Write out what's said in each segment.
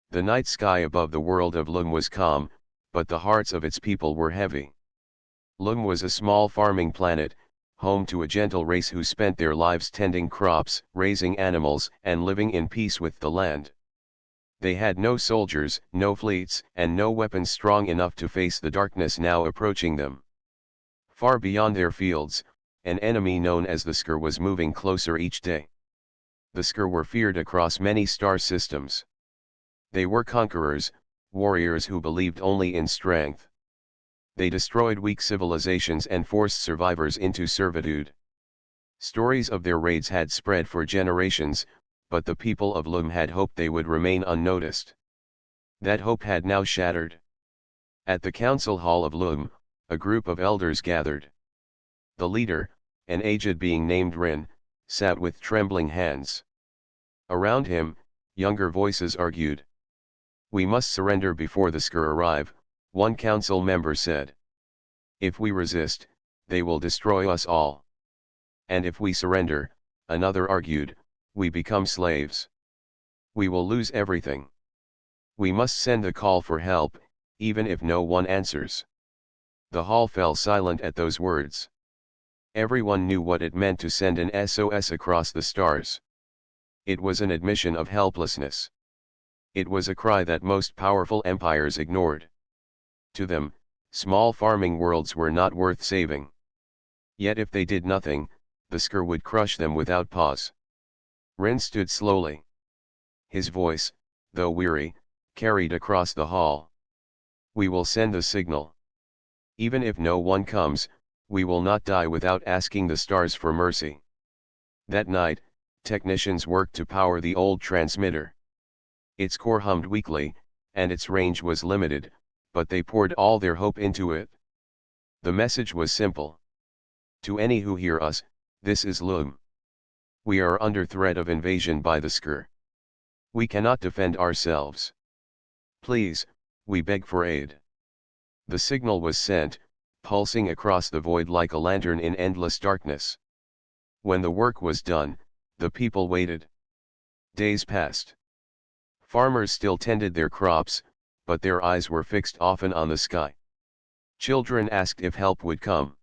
The night sky above the world of Lum was calm, but the hearts of its people were heavy. Lum was a small farming planet, home to a gentle race who spent their lives tending crops, raising animals, and living in peace with the land. They had no soldiers, no fleets, and no weapons strong enough to face the darkness now approaching them. Far beyond their fields, an enemy known as the Skur was moving closer each day. The Skur were feared across many star systems. They were conquerors, warriors who believed only in strength. They destroyed weak civilizations and forced survivors into servitude. Stories of their raids had spread for generations, but the people of Lum had hoped they would remain unnoticed. That hope had now shattered. At the council hall of Lum, a group of elders gathered. The leader, an aged being named Rin, sat with trembling hands. Around him, younger voices argued. "We must surrender before the Skur arrive," one council member said. "If we resist, they will destroy us all. And if we surrender," another argued, "we become slaves. We will lose everything. We must send a call for help, even if no one answers." The hall fell silent at those words. Everyone knew what it meant to send an SOS across the stars. It was an admission of helplessness. It was a cry that most powerful empires ignored. To them, small farming worlds were not worth saving. Yet if they did nothing, the Skur would crush them without pause. Rin stood slowly. His voice, though weary, carried across the hall. "We will send the signal. Even if no one comes, we will not die without asking the stars for mercy." That night, technicians worked to power the old transmitter. Its core hummed weakly, and its range was limited, but they poured all their hope into it. The message was simple. "To any who hear us, this is Lum. We are under threat of invasion by the Skur. We cannot defend ourselves. Please, we beg for aid." The signal was sent, pulsing across the void like a lantern in endless darkness. When the work was done, the people waited. Days passed. Farmers still tended their crops, but their eyes were fixed often on the sky. Children asked if help would come.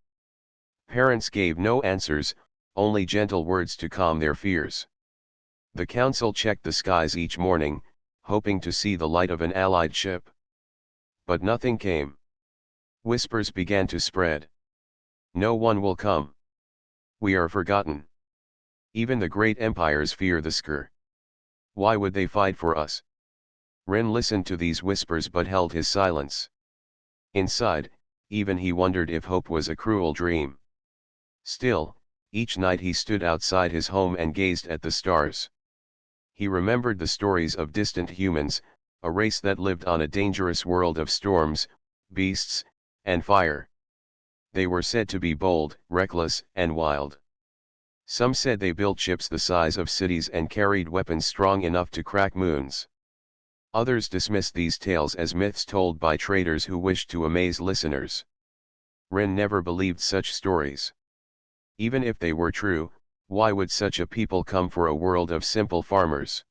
Parents gave no answers, only gentle words to calm their fears. The council checked the skies each morning, hoping to see the light of an allied ship. But nothing came. Whispers began to spread. "No one will come. We are forgotten. Even the great empires fear the Skur. Why would they fight for us?" Rin listened to these whispers but held his silence. Inside, even he wondered if hope was a cruel dream. Still, each night he stood outside his home and gazed at the stars. He remembered the stories of distant humans, a race that lived on a dangerous world of storms, beasts, and fire. They were said to be bold, reckless, and wild. Some said they built ships the size of cities and carried weapons strong enough to crack moons. Others dismissed these tales as myths told by traders who wished to amaze listeners. Rin never believed such stories. Even if they were true, why would such a people come for a world of simple farmers?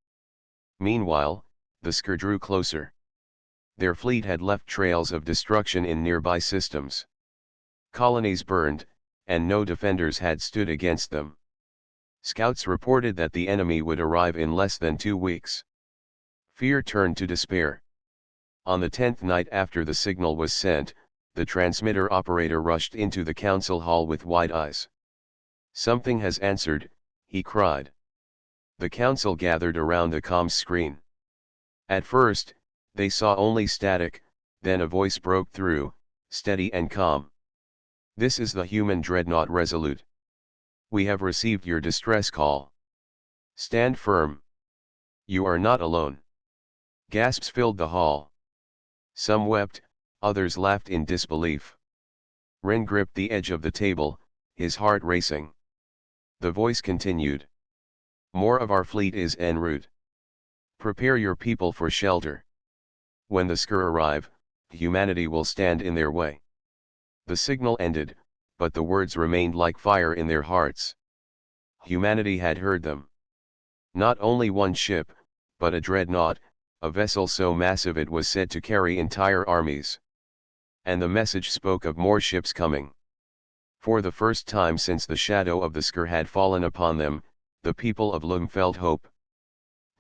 Meanwhile, the Skur drew closer. Their fleet had left trails of destruction in nearby systems. Colonies burned, and no defenders had stood against them. Scouts reported that the enemy would arrive in less than 2 weeks. Fear turned to despair. On the 10th night after the signal was sent, the transmitter operator rushed into the council hall with wide eyes. "Something has answered," he cried. The council gathered around the comms screen. At first, they saw only static, then a voice broke through, steady and calm. "This is the human Dreadnought Resolute. We have received your distress call. Stand firm. You are not alone." Gasps filled the hall. Some wept, others laughed in disbelief. Rin gripped the edge of the table, his heart racing. The voice continued. "More of our fleet is en route. Prepare your people for shelter. When the Skur arrive, humanity will stand in their way." The signal ended, but the words remained like fire in their hearts. Humanity had heard them. Not only one ship, but a dreadnought, a vessel so massive it was said to carry entire armies. And the message spoke of more ships coming. For the first time since the shadow of the Sker had fallen upon them, the people of Lum felt hope.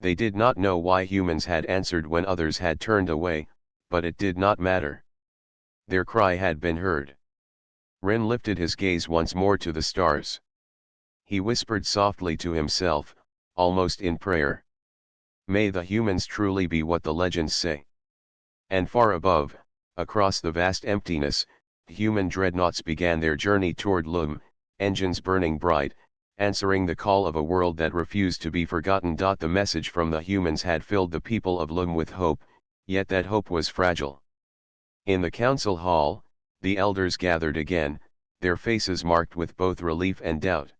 They did not know why humans had answered when others had turned away, but it did not matter. Their cry had been heard. Rin lifted his gaze once more to the stars. He whispered softly to himself, almost in prayer. May the humans truly be what the legends say. And far above, across the vast emptiness, human dreadnoughts began their journey toward Lum, engines burning bright, answering the call of a world that refused to be forgotten. The message from the humans had filled the people of Lum with hope, yet that hope was fragile. In the council hall, the elders gathered again, their faces marked with both relief and doubt.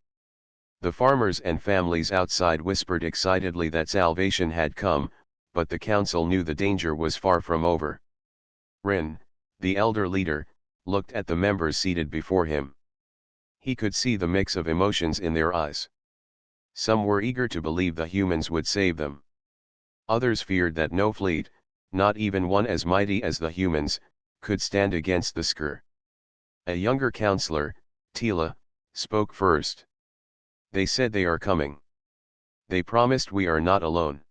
The farmers and families outside whispered excitedly that salvation had come, but the council knew the danger was far from over. Rin, the elder leader, looked at the members seated before him. He could see the mix of emotions in their eyes. Some were eager to believe the humans would save them. Others feared that no fleet, not even one as mighty as the humans, could stand against the Sker. A younger counselor, Tila, spoke first. They said they are coming. They promised we are not alone.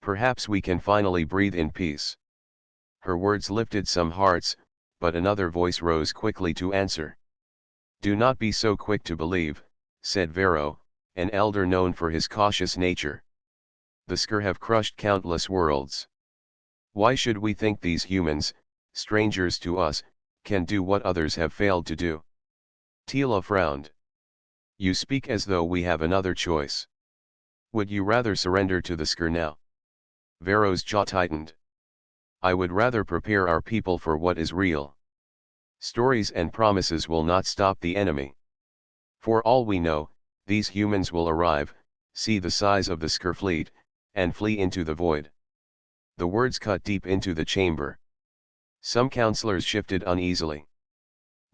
Perhaps we can finally breathe in peace. Her words lifted some hearts, but another voice rose quickly to answer. Do not be so quick to believe, said Vero, an elder known for his cautious nature. The Sker have crushed countless worlds. Why should we think these humans, strangers to us, can do what others have failed to do? Tila frowned. You speak as though we have another choice. Would you rather surrender to the Sker now? Vero's jaw tightened. I would rather prepare our people for what is real. Stories and promises will not stop the enemy. For all we know, these humans will arrive, see the size of the Sker fleet, and flee into the void. The words cut deep into the chamber. Some counselors shifted uneasily.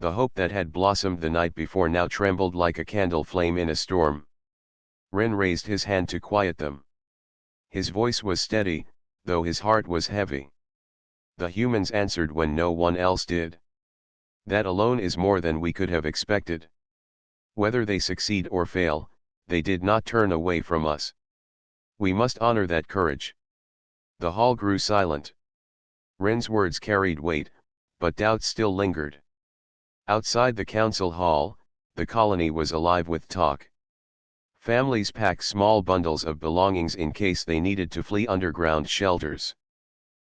The hope that had blossomed the night before now trembled like a candle flame in a storm. Rin raised his hand to quiet them. His voice was steady, though his heart was heavy. The humans answered when no one else did. That alone is more than we could have expected. Whether they succeed or fail, they did not turn away from us. We must honor that courage. The hall grew silent. Rin's words carried weight, but doubt still lingered. Outside the council hall, the colony was alive with talk. Families packed small bundles of belongings in case they needed to flee underground shelters.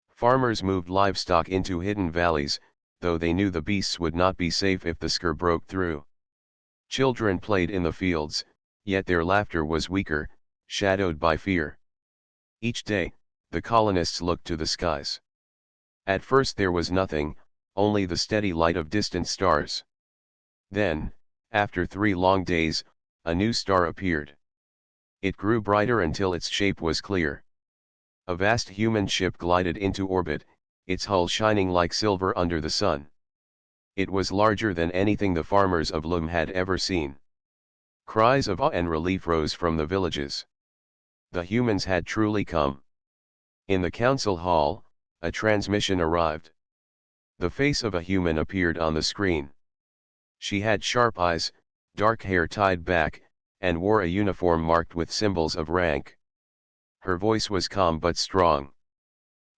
Farmers moved livestock into hidden valleys, though they knew the beasts would not be safe if the Sker broke through. Children played in the fields, yet their laughter was weaker, shadowed by fear. Each day, the colonists looked to the skies. At first there was nothing, only the steady light of distant stars. Then, after 3 long days, a new star appeared. It grew brighter until its shape was clear. A vast human ship glided into orbit, its hull shining like silver under the sun. It was larger than anything the farmers of Lum had ever seen. Cries of awe and relief rose from the villages. The humans had truly come. In the council hall, a transmission arrived. The face of a human appeared on the screen. She had sharp eyes, dark hair tied back, and wore a uniform marked with symbols of rank. Her voice was calm but strong.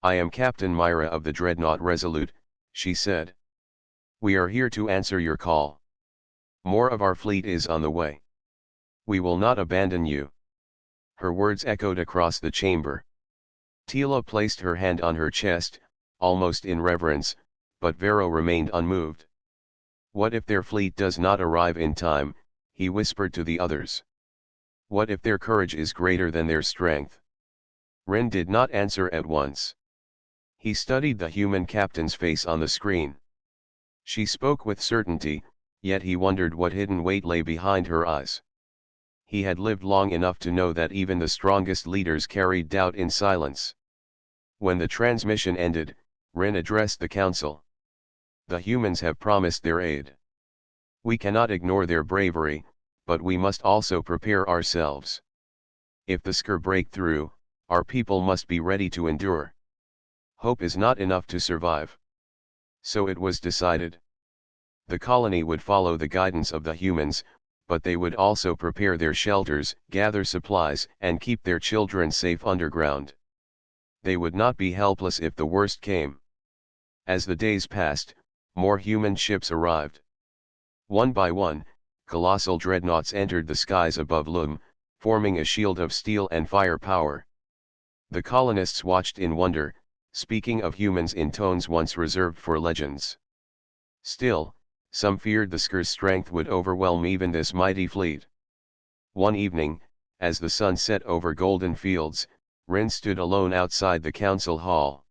I am Captain Myra of the Dreadnought Resolute, she said. We are here to answer your call. More of our fleet is on the way. We will not abandon you. Her words echoed across the chamber. Tila placed her hand on her chest, almost in reverence, but Vero remained unmoved. What if their fleet does not arrive in time, he whispered to the others. What if their courage is greater than their strength? Rin did not answer at once. He studied the human captain's face on the screen. She spoke with certainty, yet he wondered what hidden weight lay behind her eyes. He had lived long enough to know that even the strongest leaders carried doubt in silence. When the transmission ended, Rin addressed the council. The humans have promised their aid. We cannot ignore their bravery, but we must also prepare ourselves. If the Sker break through, Our people must be ready to endure. Hope is not enough to survive. So it was decided. The colony would follow the guidance of the humans, but they would also prepare their shelters, gather supplies, and keep their children safe underground. They would not be helpless if the worst came. As the days passed, more human ships arrived. One by one, colossal dreadnoughts entered the skies above Lum, forming a shield of steel and firepower. The colonists watched in wonder, speaking of humans in tones once reserved for legends. Still, some feared the Skr's strength would overwhelm even this mighty fleet. One evening, as the sun set over golden fields, Rin stood alone outside the council hall.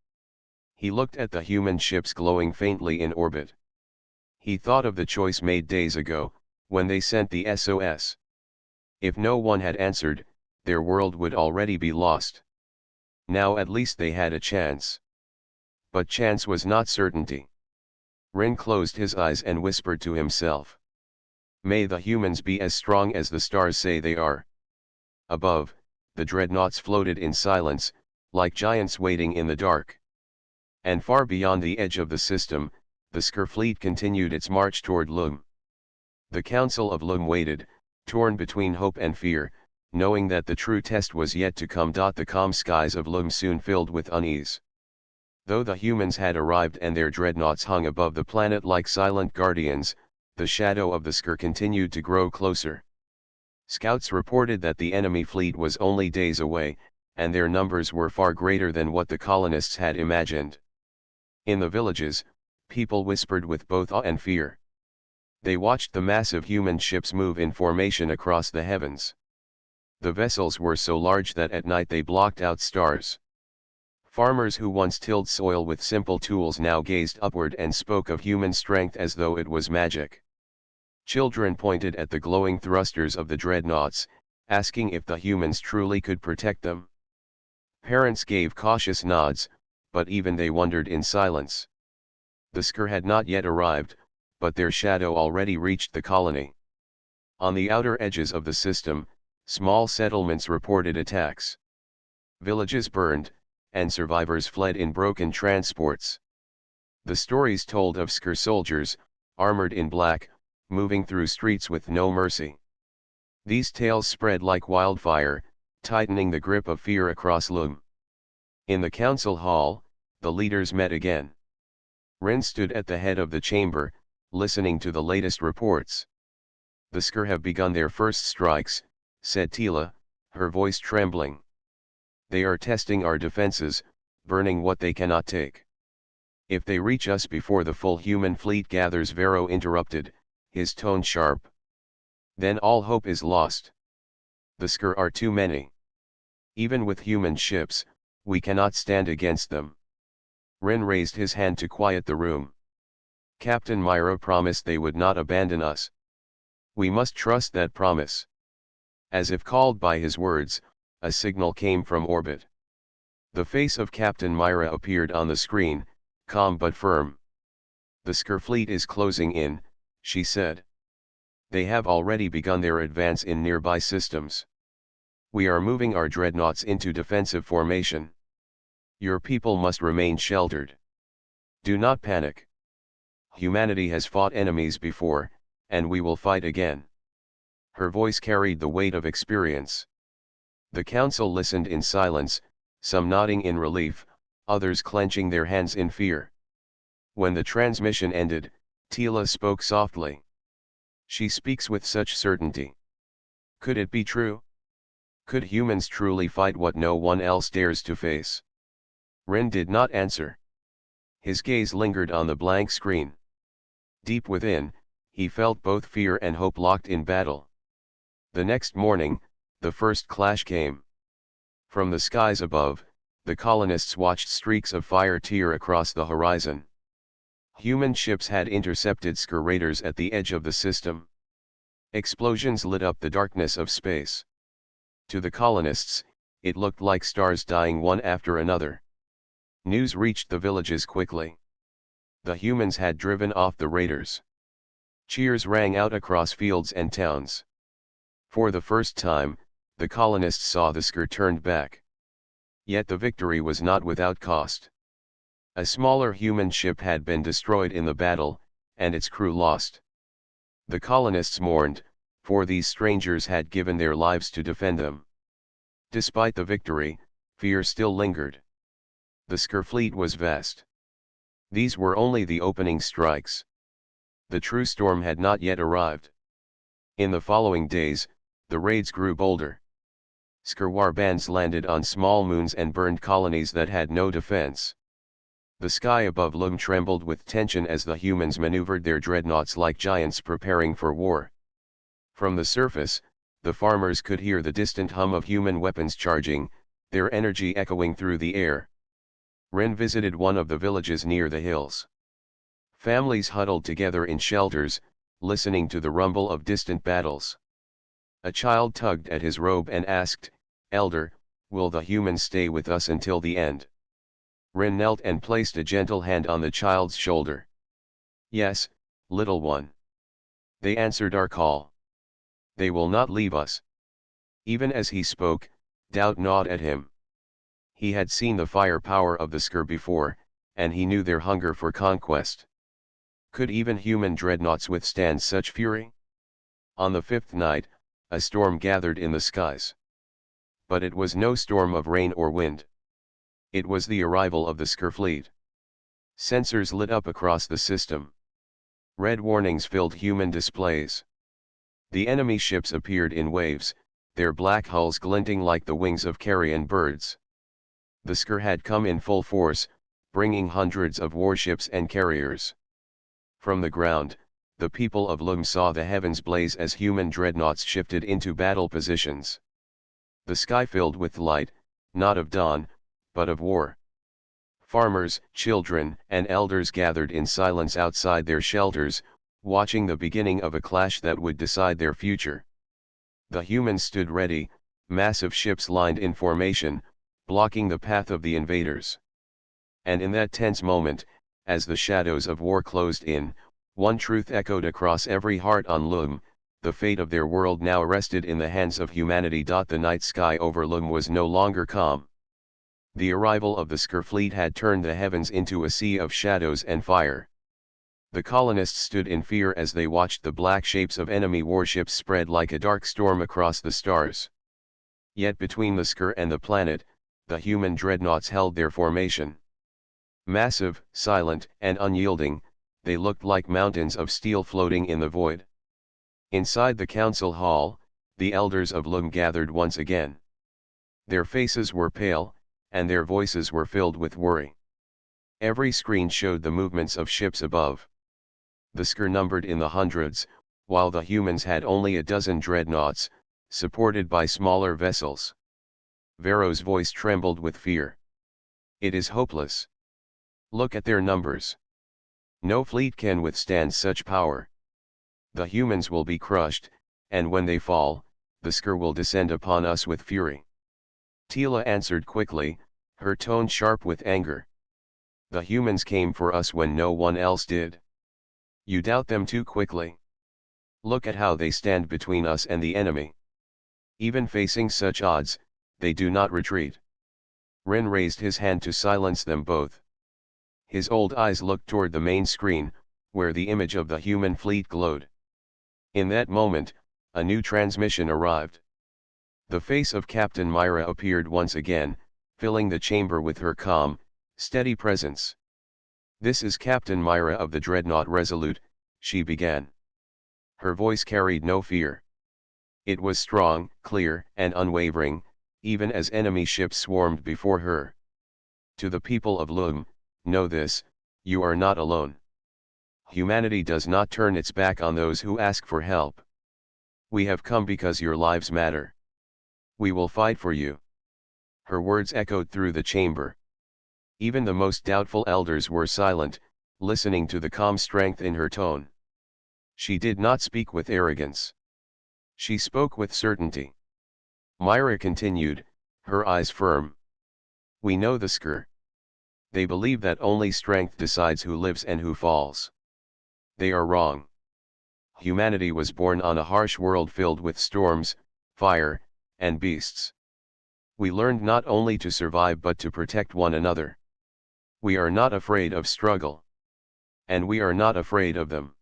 He looked at the human ships glowing faintly in orbit. He thought of the choice made days ago, when they sent the SOS. If no one had answered, their world would already be lost. Now at least they had a chance. But chance was not certainty. Rin closed his eyes and whispered to himself. May the humans be as strong as the stars say they are. Above, the dreadnoughts floated in silence, like giants waiting in the dark. And far beyond the edge of the system, the Skr fleet continued its march toward Lum. The Council of Lum waited, torn between hope and fear, knowing that the true test was yet to come. The calm skies of Lum soon filled with unease. Though the humans had arrived and their dreadnoughts hung above the planet like silent guardians, the shadow of the Skr continued to grow closer. Scouts reported that the enemy fleet was only days away, and their numbers were far greater than what the colonists had imagined. In the villages, people whispered with both awe and fear. They watched the massive human ships move in formation across the heavens. The vessels were so large that at night they blocked out stars. Farmers who once tilled soil with simple tools now gazed upward and spoke of human strength as though it was magic. Children pointed at the glowing thrusters of the dreadnoughts, asking if the humans truly could protect them. Parents gave cautious nods, but even they wondered in silence. The Skr had not yet arrived, but their shadow already reached the colony. On the outer edges of the system, small settlements reported attacks. Villages burned, and survivors fled in broken transports. The stories told of Skr soldiers, armored in black, moving through streets with no mercy. These tales spread like wildfire, tightening the grip of fear across Lum. In the council hall, the leaders met again. Rin stood at the head of the chamber, listening to the latest reports. The Skr have begun their first strikes, said Tila, her voice trembling. They are testing our defenses, burning what they cannot take. If they reach us before the full human fleet gathers, Vero interrupted, his tone sharp. Then all hope is lost. The Skr are too many. Even with human ships, we cannot stand against them. Rin raised his hand to quiet the room. Captain Myra promised they would not abandon us. We must trust that promise. As if called by his words, a signal came from orbit. The face of Captain Myra appeared on the screen, calm but firm. The Skr fleet is closing in, she said. They have already begun their advance in nearby systems. We are moving our dreadnoughts into defensive formation. Your people must remain sheltered. Do not panic. Humanity has fought enemies before, and we will fight again. Her voice carried the weight of experience. The council listened in silence, some nodding in relief, others clenching their hands in fear. When the transmission ended, Tila spoke softly. She speaks with such certainty. Could it be true? Could humans truly fight what no one else dares to face? Rin did not answer. His gaze lingered on the blank screen. Deep within, he felt both fear and hope locked in battle. The next morning, the first clash came. From the skies above, the colonists watched streaks of fire tear across the horizon. Human ships had intercepted Skr raiders at the edge of the system. Explosions lit up the darkness of space. To the colonists, it looked like stars dying one after another. News reached the villages quickly. The humans had driven off the raiders. Cheers rang out across fields and towns. For the first time, the colonists saw the Skr turned back. Yet the victory was not without cost. A smaller human ship had been destroyed in the battle, and its crew lost. The colonists mourned, for these strangers had given their lives to defend them. Despite the victory, fear still lingered. The Sker fleet was vast. These were only the opening strikes. The true storm had not yet arrived. In the following days, the raids grew bolder. Sker war bands landed on small moons and burned colonies that had no defense. The sky above Lum trembled with tension as the humans maneuvered their dreadnoughts like giants preparing for war. From the surface, the farmers could hear the distant hum of human weapons charging, their energy echoing through the air. Ren visited one of the villages near the hills. Families huddled together in shelters, listening to the rumble of distant battles. A child tugged at his robe and asked, "Elder, will the humans stay with us until the end?" Ren knelt and placed a gentle hand on the child's shoulder. "Yes, little one." They answered our call. "They will not leave us." Even as he spoke, doubt gnawed at him. He had seen the firepower of the Sker before, and he knew their hunger for conquest. Could even human dreadnoughts withstand such fury? On the fifth night, a storm gathered in the skies. But it was no storm of rain or wind. It was the arrival of the Sker fleet. Sensors lit up across the system. Red warnings filled human displays. The enemy ships appeared in waves, their black hulls glinting like the wings of carrion birds. The Sker had come in full force, bringing hundreds of warships and carriers. From the ground, the people of Lum saw the heavens blaze as human dreadnoughts shifted into battle positions. The sky filled with light, not of dawn, but of war. Farmers, children, and elders gathered in silence outside their shelters, watching the beginning of a clash that would decide their future. The humans stood ready, massive ships lined in formation, blocking the path of the invaders. And in that tense moment, as the shadows of war closed in, one truth echoed across every heart on Lum: the fate of their world now rested in the hands of humanity. The night sky over Lum was no longer calm. The arrival of the Sker fleet had turned the heavens into a sea of shadows and fire. The colonists stood in fear as they watched the black shapes of enemy warships spread like a dark storm across the stars. Yet between the Sker and the planet, the human dreadnoughts held their formation. Massive, silent, and unyielding, they looked like mountains of steel floating in the void. Inside the council hall, the elders of Lum gathered once again. Their faces were pale, and their voices were filled with worry. Every screen showed the movements of ships above. The Sker numbered in the hundreds, while the humans had only a dozen dreadnoughts, supported by smaller vessels. Vero's voice trembled with fear. "It is hopeless. Look at their numbers. No fleet can withstand such power. The humans will be crushed, and when they fall, the Sker will descend upon us with fury." Tila answered quickly, her tone sharp with anger. "The humans came for us when no one else did. You doubt them too quickly. Look at how they stand between us and the enemy. Even facing such odds, they do not retreat." Ren raised his hand to silence them both. His old eyes looked toward the main screen, where the image of the human fleet glowed. In that moment, a new transmission arrived. The face of Captain Myra appeared once again, filling the chamber with her calm, steady presence. "This is Captain Myra of the Dreadnought Resolute," she began. Her voice carried no fear. It was strong, clear, and unwavering, even as enemy ships swarmed before her. "To the people of Lum, know this: you are not alone. Humanity does not turn its back on those who ask for help. We have come because your lives matter. We will fight for you." Her words echoed through the chamber. Even the most doubtful elders were silent, listening to the calm strength in her tone. She did not speak with arrogance. She spoke with certainty. Myra continued, her eyes firm. "We know the Sker. They believe that only strength decides who lives and who falls. They are wrong. Humanity was born on a harsh world filled with storms, fire, and beasts. We learned not only to survive but to protect one another. We are not afraid of struggle. And we are not afraid of them.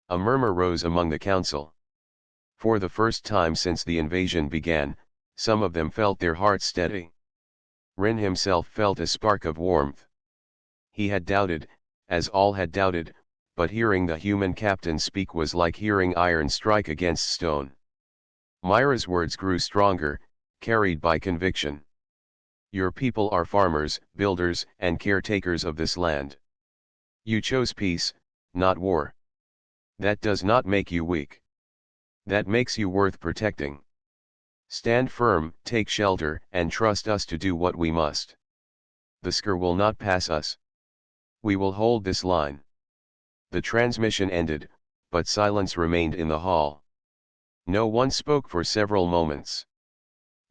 A murmur rose among the council. For the first time since the invasion began, some of them felt their hearts steady. Rin himself felt a spark of warmth. He had doubted, as all had doubted, but hearing the human captain speak was like hearing iron strike against stone. Myra's words grew stronger, carried by conviction. Your people are farmers, builders, and caretakers of this land. You chose peace, not war. That does not make you weak. That makes you worth protecting. Stand firm, take shelter, and trust us to do what we must. The Sker will not pass us. We will hold this line. The transmission ended, but silence remained in the hall. No one spoke for several moments.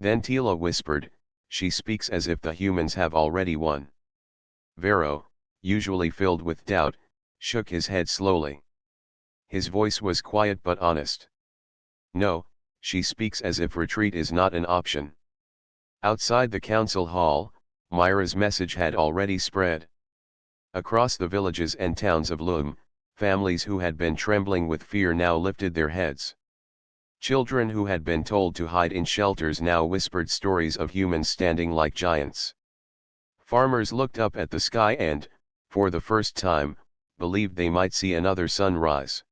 Then Tila whispered, "She speaks as if the humans have already won." Vero, usually filled with doubt, shook his head slowly. His voice was quiet but honest. "No, she speaks as if retreat is not an option." Outside the council hall, Myra's message had already spread. Across the villages and towns of Lum, families who had been trembling with fear now lifted their heads. Children who had been told to hide in shelters now whispered stories of humans standing like giants. Farmers looked up at the sky and, for the first time, believed they might see another sunrise.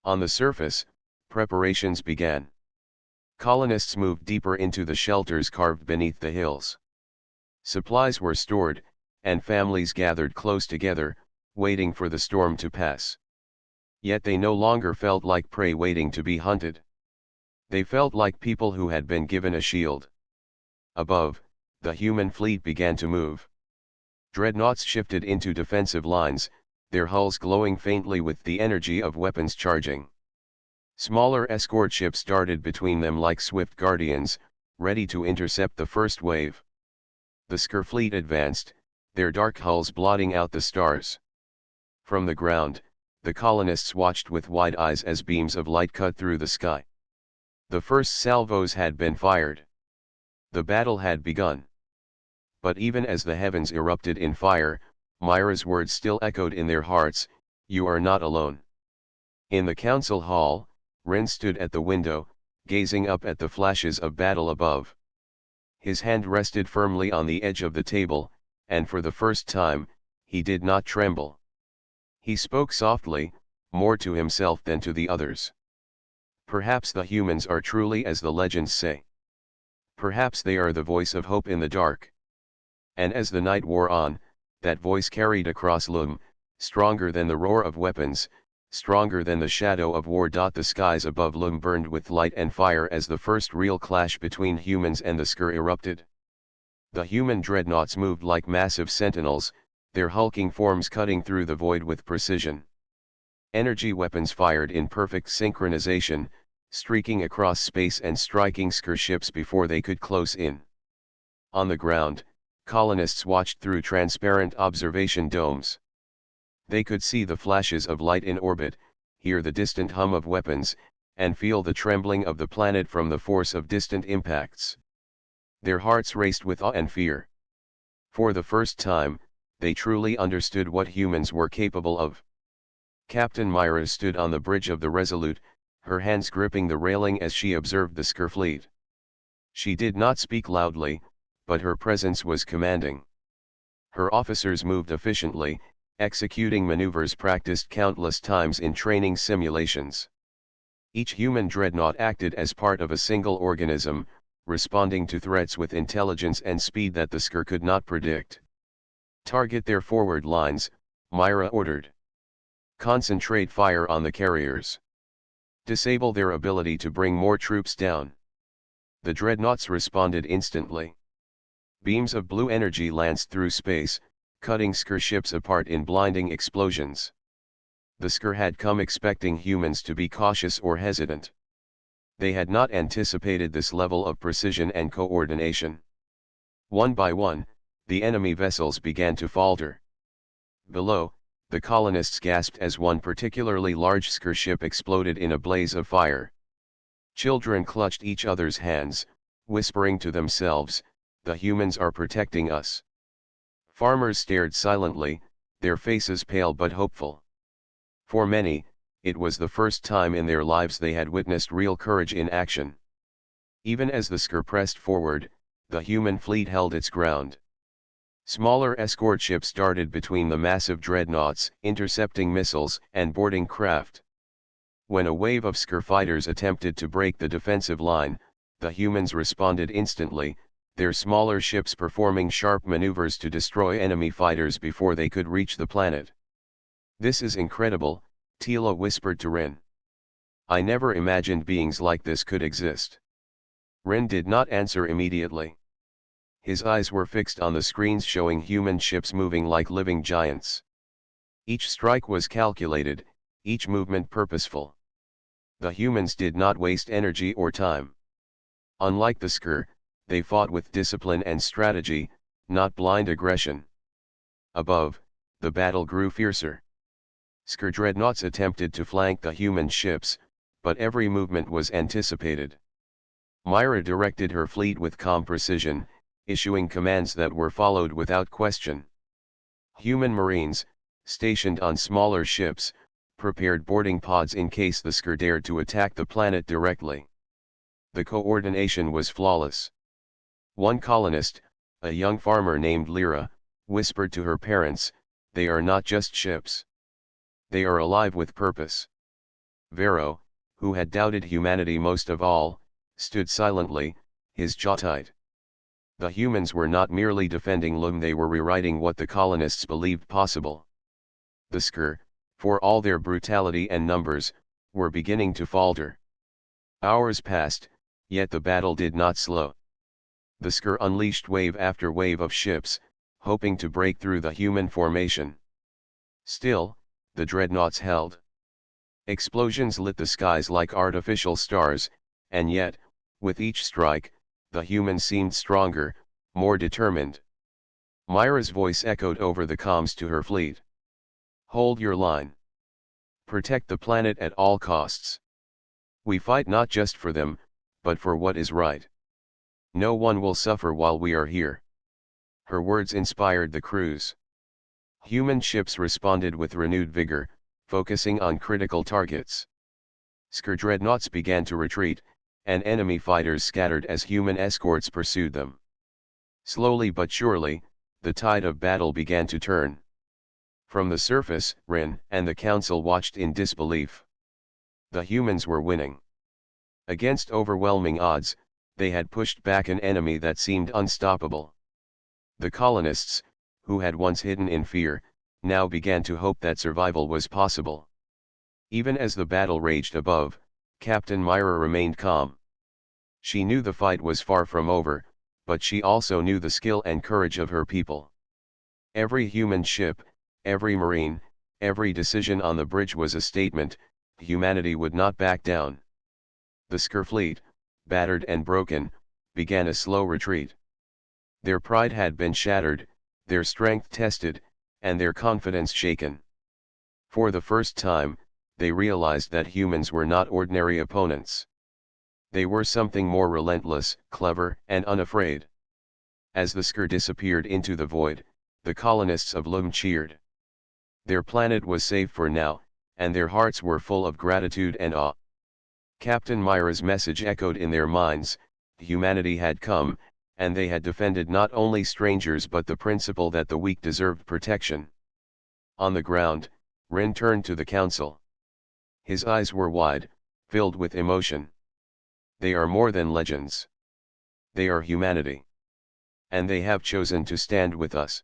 On the surface, preparations began. Colonists moved deeper into the shelters carved beneath the hills. Supplies were stored, and families gathered close together, waiting for the storm to pass. Yet they no longer felt like prey waiting to be hunted. They felt like people who had been given a shield. Above, the human fleet began to move. Dreadnoughts shifted into defensive lines, their hulls glowing faintly with the energy of weapons charging. Smaller escort ships darted between them like swift guardians, ready to intercept the first wave. The Sker fleet advanced, their dark hulls blotting out the stars. From the ground, the colonists watched with wide eyes as beams of light cut through the sky. The first salvos had been fired. The battle had begun. But even as the heavens erupted in fire, Myra's words still echoed in their hearts, "You are not alone." In the council hall, Rin stood at the window, gazing up at the flashes of battle above. His hand rested firmly on the edge of the table, and for the first time, he did not tremble. He spoke softly, more to himself than to the others. Perhaps the humans are truly as the legends say. Perhaps they are the voice of hope in the dark. And as the night wore on, that voice carried across Lum, stronger than the roar of weapons, stronger than the shadow of war. The skies above Lum burned with light and fire as the first real clash between humans and the Sker erupted. The human dreadnoughts moved like massive sentinels, their hulking forms cutting through the void with precision. Energy weapons fired in perfect synchronization, streaking across space and striking Sker ships before they could close in. On the ground, colonists watched through transparent observation domes. They could see the flashes of light in orbit, hear the distant hum of weapons, and feel the trembling of the planet from the force of distant impacts. Their hearts raced with awe and fear. For the first time, they truly understood what humans were capable of. Captain Myra stood on the bridge of the Resolute, her hands gripping the railing as she observed the Sker fleet. She did not speak loudly, but her presence was commanding. Her officers moved efficiently, executing maneuvers practiced countless times in training simulations. Each human dreadnought acted as part of a single organism, responding to threats with intelligence and speed that the Sker could not predict. "Target their forward lines," Myra ordered. "Concentrate fire on the carriers. Disable their ability to bring more troops down." The dreadnoughts responded instantly. Beams of blue energy lanced through space, cutting Sker ships apart in blinding explosions. The Sker had come expecting humans to be cautious or hesitant. They had not anticipated this level of precision and coordination. One by one, the enemy vessels began to falter. Below, the colonists gasped as one particularly large Sker ship exploded in a blaze of fire. Children clutched each other's hands, whispering to themselves, "The humans are protecting us." Farmers stared silently, their faces pale but hopeful. For many, it was the first time in their lives they had witnessed real courage in action. Even as the Sker pressed forward, the human fleet held its ground. Smaller escort ships darted between the massive dreadnoughts, intercepting missiles and boarding craft. When a wave of Sker fighters attempted to break the defensive line, the humans responded instantly, their smaller ships performing sharp maneuvers to destroy enemy fighters before they could reach the planet. "This is incredible," Tila whispered to Rin. "I never imagined beings like this could exist." Rin did not answer immediately. His eyes were fixed on the screens showing human ships moving like living giants. Each strike was calculated, each movement purposeful. The humans did not waste energy or time. Unlike the Sker, they fought with discipline and strategy, not blind aggression. Above, the battle grew fiercer. Sker dreadnoughts attempted to flank the human ships, but every movement was anticipated. Myra directed her fleet with calm precision, issuing commands that were followed without question. Human marines, stationed on smaller ships, prepared boarding pods in case the Sker dared to attack the planet directly. The coordination was flawless. One colonist, a young farmer named Lyra, whispered to her parents, "They are not just ships. They are alive with purpose." Vero, who had doubted humanity most of all, stood silently, his jaw tight. The humans were not merely defending Lum, they were rewriting what the colonists believed possible. The Sker, for all their brutality and numbers, were beginning to falter. Hours passed, yet the battle did not slow. The Sker unleashed wave after wave of ships, hoping to break through the human formation. Still, the dreadnoughts held. Explosions lit the skies like artificial stars, and yet, with each strike, the humans seemed stronger, more determined. Myra's voice echoed over the comms to her fleet. "Hold your line. Protect the planet at all costs. We fight not just for them, but for what is right. No one will suffer while we are here." Her words inspired the crews. Human ships responded with renewed vigor, focusing on critical targets. Sker dreadnoughts began to retreat, and enemy fighters scattered as human escorts pursued them. Slowly but surely, the tide of battle began to turn. From the surface, Rin and the council watched in disbelief. The humans were winning. Against overwhelming odds, they had pushed back an enemy that seemed unstoppable. The colonists, who had once hidden in fear, now began to hope that survival was possible. Even as the battle raged above, Captain Myra remained calm. She knew the fight was far from over, but she also knew the skill and courage of her people. Every human ship, every marine, every decision on the bridge was a statement: humanity would not back down. The Sker fleet, battered and broken, began a slow retreat. Their pride had been shattered, their strength tested, and their confidence shaken. For the first time, they realized that humans were not ordinary opponents. They were something more: relentless, clever, and unafraid. As the Sker disappeared into the void, the colonists of Lum cheered. Their planet was safe for now, and their hearts were full of gratitude and awe. Captain Myra's message echoed in their minds: humanity had come, and they had defended not only strangers but the principle that the weak deserved protection. On the ground, Rin turned to the council. His eyes were wide, filled with emotion. "They are more than legends. They are humanity. And they have chosen to stand with us."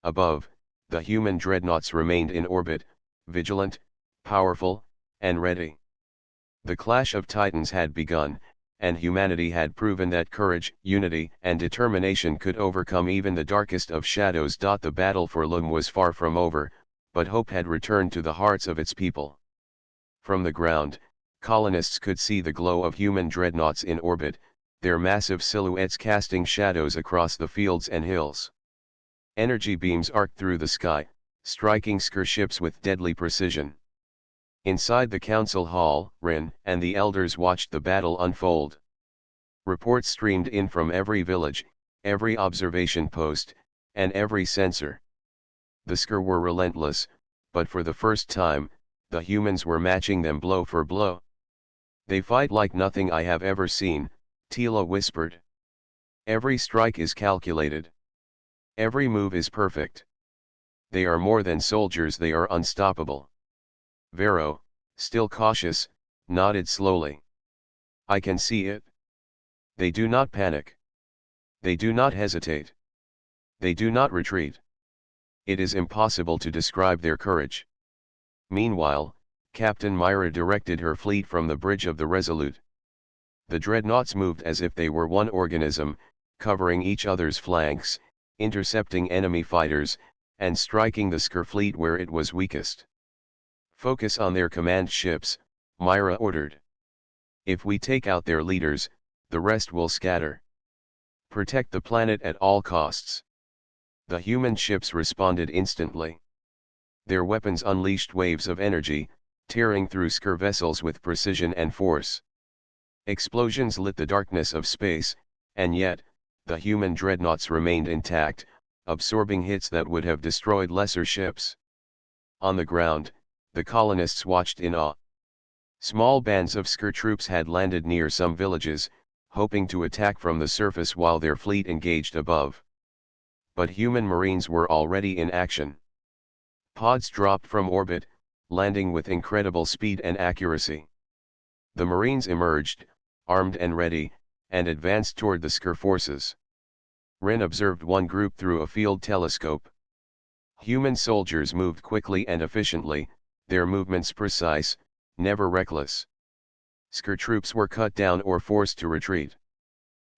Above, the human dreadnoughts remained in orbit, vigilant, powerful, and ready. The clash of titans had begun, and humanity had proven that courage, unity, and determination could overcome even the darkest of shadows. The battle for Lum was far from over, but hope had returned to the hearts of its people. From the ground, colonists could see the glow of human dreadnoughts in orbit, their massive silhouettes casting shadows across the fields and hills. Energy beams arced through the sky, striking Sker ships with deadly precision. Inside the council hall, Rin and the elders watched the battle unfold. Reports streamed in from every village, every observation post, and every sensor. The Skur were relentless, but for the first time, the humans were matching them blow for blow. "They fight like nothing I have ever seen," Tila whispered. "Every strike is calculated. Every move is perfect. They are more than soldiers, they are unstoppable." Vero, still cautious, nodded slowly. "I can see it. They do not panic. They do not hesitate. They do not retreat. It is impossible to describe their courage." Meanwhile, Captain Myra directed her fleet from the bridge of the Resolute. The dreadnoughts moved as if they were one organism, covering each other's flanks, intercepting enemy fighters, and striking the Skur fleet where it was weakest. "Focus on their command ships," Myra ordered. "If we take out their leaders, the rest will scatter. Protect the planet at all costs." The human ships responded instantly. Their weapons unleashed waves of energy, tearing through Skur vessels with precision and force. Explosions lit the darkness of space, and yet, the human dreadnoughts remained intact, absorbing hits that would have destroyed lesser ships. On the ground, the colonists watched in awe. Small bands of Skur troops had landed near some villages, hoping to attack from the surface while their fleet engaged above. But human marines were already in action. Pods dropped from orbit, landing with incredible speed and accuracy. The marines emerged, armed and ready, and advanced toward the Skur forces. Rin observed one group through a field telescope. Human soldiers moved quickly and efficiently, their movements precise, never reckless. Skur troops were cut down or forced to retreat.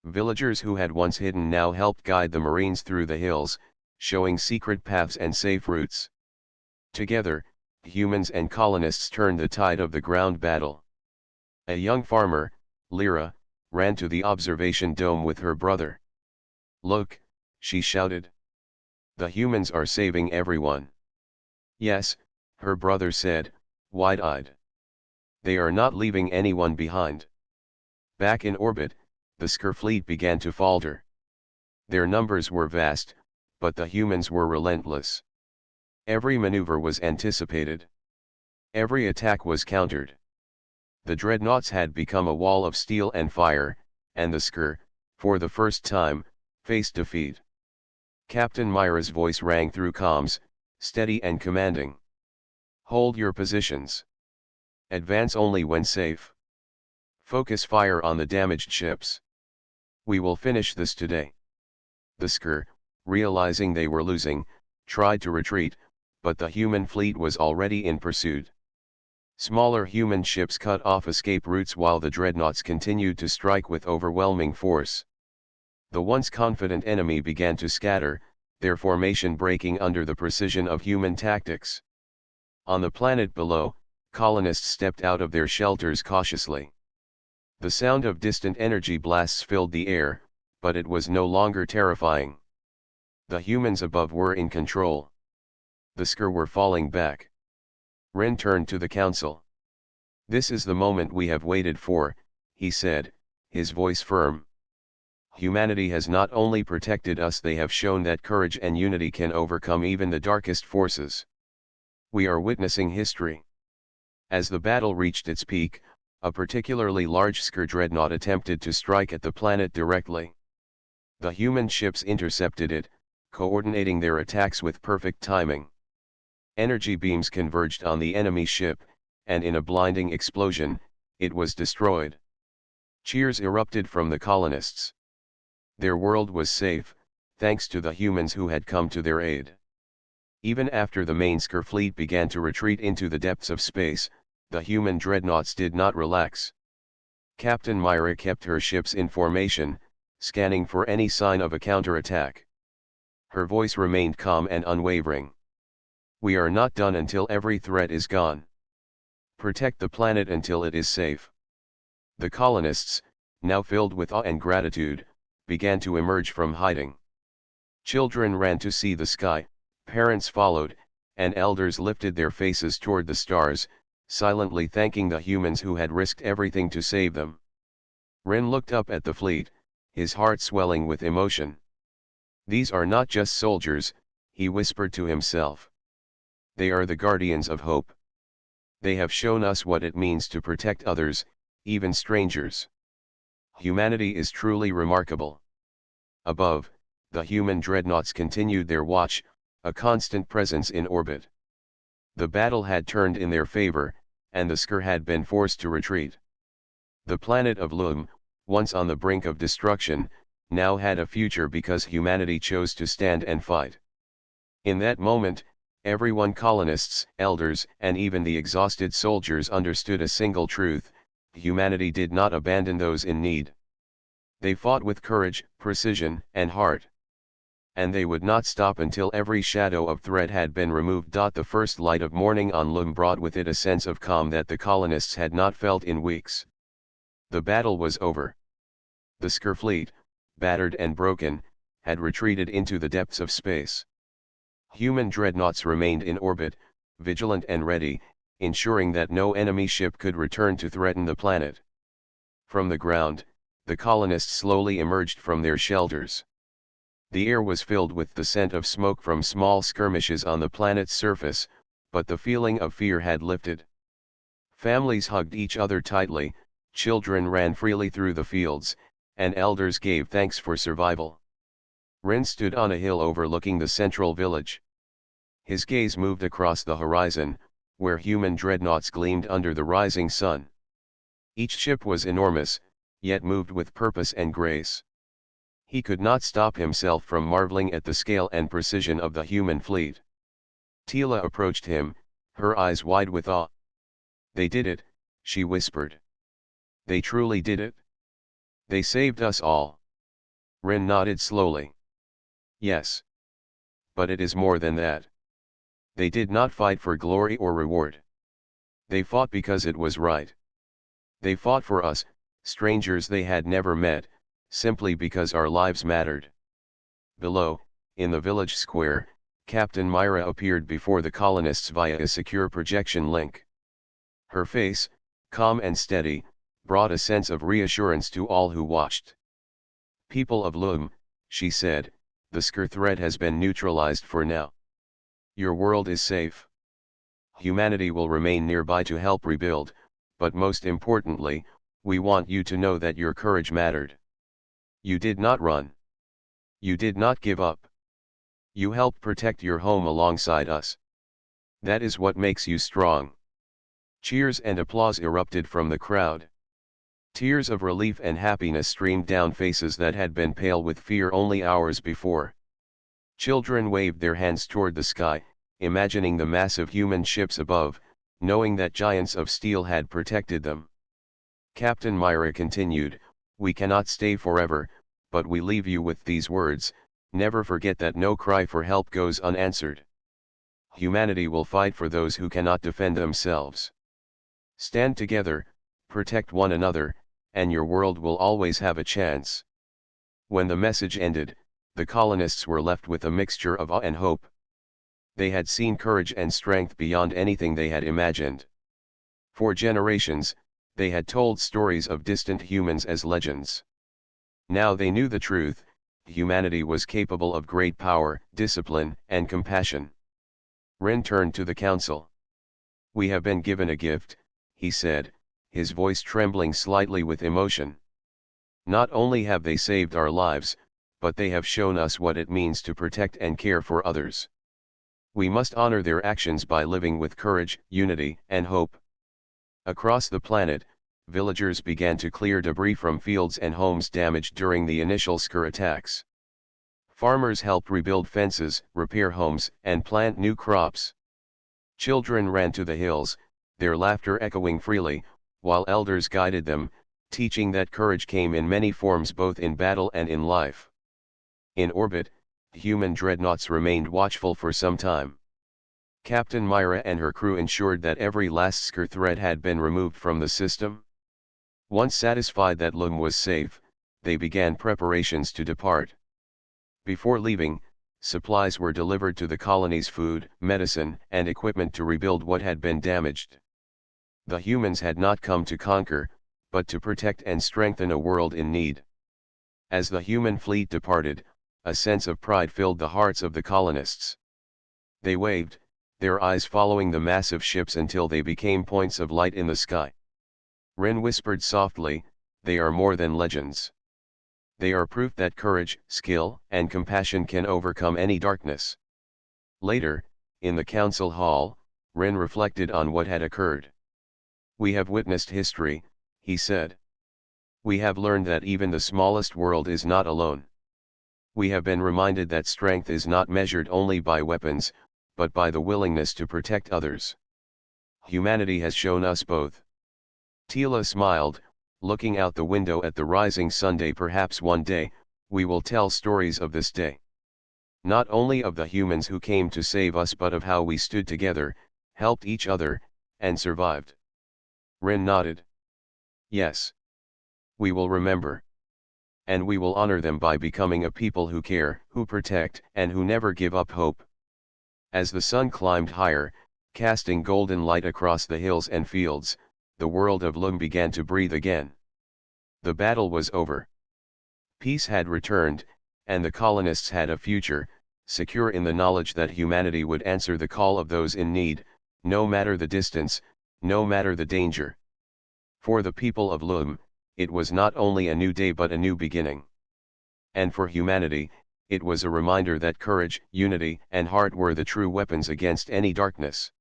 Villagers who had once hidden now helped guide the marines through the hills, showing secret paths and safe routes. Together, humans and colonists turned the tide of the ground battle. A young farmer, Lyra, ran to the observation dome with her brother. "Look," she shouted. "The humans are saving everyone." "Yes," her brother said, wide-eyed. "They are not leaving anyone behind." Back in orbit, the Skur fleet began to falter. Their numbers were vast, but the humans were relentless. Every maneuver was anticipated. Every attack was countered. The dreadnoughts had become a wall of steel and fire, and the Skur, for the first time, faced defeat. Captain Myra's voice rang through comms, steady and commanding. "Hold your positions. Advance only when safe. Focus fire on the damaged ships. We will finish this today." The Skur, realizing they were losing, tried to retreat, but the human fleet was already in pursuit. Smaller human ships cut off escape routes while the dreadnoughts continued to strike with overwhelming force. The once confident enemy began to scatter, their formation breaking under the precision of human tactics. On the planet below, colonists stepped out of their shelters cautiously. The sound of distant energy blasts filled the air, but it was no longer terrifying. The humans above were in control. The Skur were falling back. Ren turned to the council. "This is the moment we have waited for," he said, his voice firm. "Humanity has not only protected us, they have shown that courage and unity can overcome even the darkest forces. We are witnessing history." As the battle reached its peak, a particularly large Skur dreadnought attempted to strike at the planet directly. The human ships intercepted it, coordinating their attacks with perfect timing. Energy beams converged on the enemy ship, and in a blinding explosion, it was destroyed. Cheers erupted from the colonists. Their world was safe, thanks to the humans who had come to their aid. Even after the main Skur fleet began to retreat into the depths of space, the human dreadnoughts did not relax. Captain Myra kept her ships in formation, scanning for any sign of a counterattack. Her voice remained calm and unwavering. "We are not done until every threat is gone. Protect the planet until it is safe." The colonists, now filled with awe and gratitude, began to emerge from hiding. Children ran to see the sky, parents followed, and elders lifted their faces toward the stars, silently thanking the humans who had risked everything to save them. Ren looked up at the fleet, his heart swelling with emotion. These are not just soldiers, he whispered to himself. They are the guardians of hope. They have shown us what it means to protect others, even strangers. Humanity is truly remarkable. Above, the human dreadnoughts continued their watch, a constant presence in orbit. The battle had turned in their favor, and the Sker had been forced to retreat. The planet of Lum, once on the brink of destruction, now had a future because humanity chose to stand and fight. In that moment, everyone, colonists, elders, and even the exhausted soldiers, understood a single truth: humanity did not abandon those in need. They fought with courage, precision, and heart. And they would not stop until every shadow of threat had been removed. The first light of morning on Lum brought with it a sense of calm that the colonists had not felt in weeks. The battle was over. The Sker fleet, battered and broken, had retreated into the depths of space. Human dreadnoughts remained in orbit, vigilant and ready, ensuring that no enemy ship could return to threaten the planet. From the ground, the colonists slowly emerged from their shelters. The air was filled with the scent of smoke from small skirmishes on the planet's surface, but the feeling of fear had lifted. Families hugged each other tightly, children ran freely through the fields, and elders gave thanks for survival. Ren stood on a hill overlooking the central village. His gaze moved across the horizon, where human dreadnoughts gleamed under the rising sun. Each ship was enormous, yet moved with purpose and grace. He could not stop himself from marveling at the scale and precision of the human fleet. Tila approached him, her eyes wide with awe. "They did it," she whispered. "They truly did it. They saved us all." Ren nodded slowly. "Yes. But it is more than that. They did not fight for glory or reward. They fought because it was right. They fought for us, strangers they had never met, simply because our lives mattered." Below, in the village square, Captain Myra appeared before the colonists via a secure projection link. Her face, calm and steady, brought a sense of reassurance to all who watched. "People of Lum," she said, "the Sker threat has been neutralized for now. Your world is safe. Humanity will remain nearby to help rebuild, but most importantly, we want you to know that your courage mattered. You did not run. You did not give up. You helped protect your home alongside us. That is what makes you strong." Cheers and applause erupted from the crowd. Tears of relief and happiness streamed down faces that had been pale with fear only hours before. Children waved their hands toward the sky, imagining the massive human ships above, knowing that giants of steel had protected them. Captain Myra continued, "We cannot stay forever, but we leave you with these words: never forget that no cry for help goes unanswered. Humanity will fight for those who cannot defend themselves. Stand together, protect one another, and your world will always have a chance." When the message ended, the colonists were left with a mixture of awe and hope. They had seen courage and strength beyond anything they had imagined. For generations, they had told stories of distant humans as legends. Now they knew the truth: humanity was capable of great power, discipline, and compassion. Ren turned to the council. "We have been given a gift," he said, his voice trembling slightly with emotion. "Not only have they saved our lives, but they have shown us what it means to protect and care for others. We must honor their actions by living with courage, unity, and hope." Across the planet, villagers began to clear debris from fields and homes damaged during the initial Sker attacks. Farmers helped rebuild fences, repair homes, and plant new crops. Children ran to the hills, their laughter echoing freely, while elders guided them, teaching that courage came in many forms both in battle and in life. In orbit, human dreadnoughts remained watchful for some time. Captain Myra and her crew ensured that every last Sker threat had been removed from the system. Once satisfied that Lum was safe, they began preparations to depart. Before leaving, supplies were delivered to the colony's: food, medicine, and equipment to rebuild what had been damaged. The humans had not come to conquer, but to protect and strengthen a world in need. As the human fleet departed, a sense of pride filled the hearts of the colonists. They waved, their eyes following the massive ships until they became points of light in the sky. Ren whispered softly, "They are more than legends. They are proof that courage, skill, and compassion can overcome any darkness." Later, in the council hall, Ren reflected on what had occurred. "We have witnessed history," he said. "We have learned that even the smallest world is not alone. We have been reminded that strength is not measured only by weapons, but by the willingness to protect others. Humanity has shown us both." Tila smiled, looking out the window at the rising sun. "Perhaps one day, we will tell stories of this day. Not only of the humans who came to save us but of how we stood together, helped each other, and survived." Ren nodded. "Yes. We will remember. And we will honor them by becoming a people who care, who protect, and who never give up hope." As the sun climbed higher, casting golden light across the hills and fields, the world of Lung began to breathe again. The battle was over. Peace had returned, and the colonists had a future, secure in the knowledge that humanity would answer the call of those in need, no matter the distance, no matter the danger. For the people of Lum, it was not only a new day but a new beginning. And for humanity, it was a reminder that courage, unity, and heart were the true weapons against any darkness.